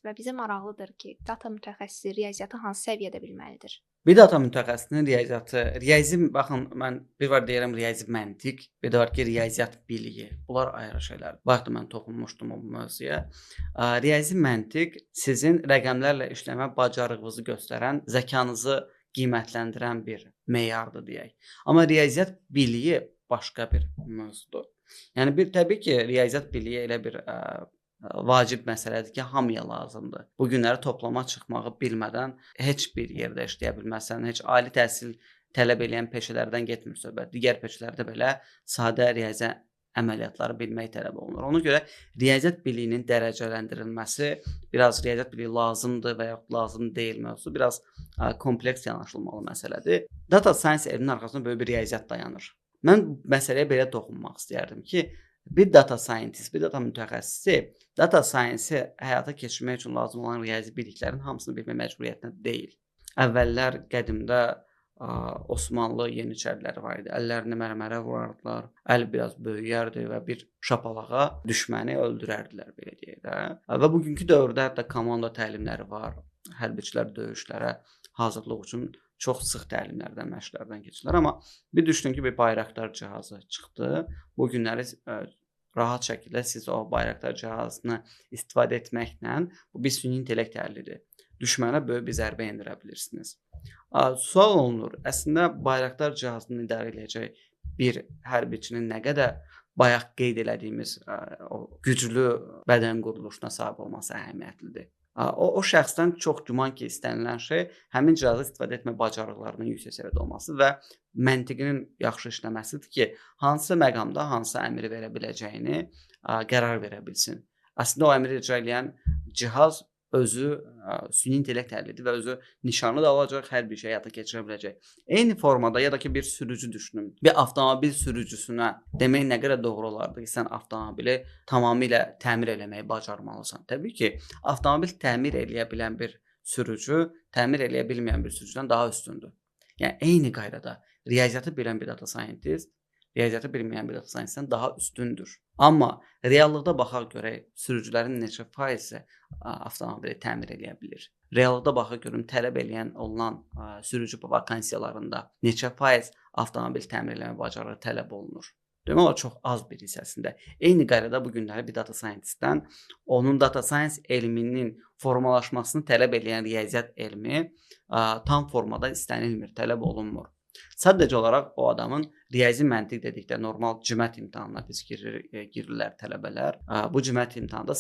və bizə maraqlıdır ki, data mütəxəssisi riyaziyyatı hansı səviyyədə bilməlidir? Bir data mütəxəssisinin riyaziyyatı, baxın mən bir var deyirəm riyazi məntiq, bir də var ki, riyaziyyat biliyi. Bunlar ayrı şeylərdir. Bayaq da mən toxunmuşdum o mövzuya. Riyazi məntiq sizin rəqəmlərlə işləmə bacarığınızı göstərən, zəkanızı qiymətləndirən bir meyardır deyək. Amma riyaziyyat biliyi başqa bir mövzudur. Yəni təbii ki, riyaziyyat biliyi elə bir vacib məsələdir ki, hamıya lazımdır. Bu günləri toplama çıxmağı bilmədən heç bir yerdə işləyə bilməzsən, heç ali təhsil tələb edən peşələrdən getmir söhbət. Digər peşələrdə belə sadə riyazi əməliyyatları bilmək tələb olunur. Ona görə riyaziyyat biliyinin dərəcələndirilməsi, biraz riyaziyyat biliyi lazımdır və yaxud lazım deyil mövzusu biraz kompleks yanaşılmalı məsələdir. Data science elminin arxasında böyük bir riyaziyyat dayanır. Mən məsələyə belə toxunmaq istəyərdim ki, bir data scientist, bir data mütəxəssisi data science-i həyata keçirmək üçün lazım olan riyazi biliklərin hamısını bilmək məcburiyyətində deyil. Əvvəllər qədimdə Osmanlı yeniçəriləri var idi. Əllərini mərmərə vurardılar, əl biraz böyüyərdi və bir şapalağa düşməni öldürərdilər, belə deyək də. Və bugünkü dövrdə hətta komanda təlimləri var. Hərbiçilər döyüşlərə hazırlıq üçün çox sıx təlimlərdən, məşqlərdən keçirlər. Amma bir düşünün ki, bir Bayraktar cihazı çıxdı. Bu günləri rahat şəkildə siz o Bayraktar cihazını istifadə etməklə, bu bir süni intellekt əllidir. Düşmənə böyük bir zərbə endirə bilirsiniz. Sual olunur, əslində Bayraktar cihazını idarə edəcək bir hərbiçinin nə qədər bayaq qeyd elədiyimiz o güclü bədən quruluşuna sahib olması əhəmiyyətlidir. O şəxsdən çox güman ki, istənilən şey həmin cihazı istifadə etmə bacarıqlarının yüksək səviyyədə olması və məntiqinin yaxşı işləməsidir ki, hansı məqamda hansı əmri verə biləcəyini qərar verə bilsin. Əslində o əmri icra edən cihaz özü süni intellekt əllidir və özü nişanlı da alacaq, hər bir şey həyata keçirə biləcək. Eyni formada ya da ki, bir sürücü düşünün. Bir avtomobil sürücüsünə demək nə qədər doğru olardı ki, sən avtomobili tamamilə təmir eləməyi bacarmalısan. Təbii ki, avtomobil təmir eləyə bilən bir sürücü, təmir eləyə bilməyən bir sürücüdən daha üstündür. Yəni, eyni qaydada riyaziyyatı bilən bir data scientist, riyaziyyatı bilməyən bir data scientistdən daha üstündür. Amma reallıqda baxaq görək, sürücülərin neçə faizi avtomobili təmir eləyə bilir. Reallıqda baxaq görüm, tələb eləyən olunan sürücü vakansiyalarında neçə faiz avtomobil təmir eləmə bacarığı tələb olunur. Demək olar, çox az bir hissəsində. Eyni qaydada bu günləri bir data scientistdən onun data science elminin formalaşmasını tələb eləyən riyaziyyat elmi tam formada istənilmir, tələb olunmur. Sadəcə olaraq o adamın riyazi məntiq dedikdə normal cimət imtahanına biz girirlər tələbələr. Bu cimət imtahanında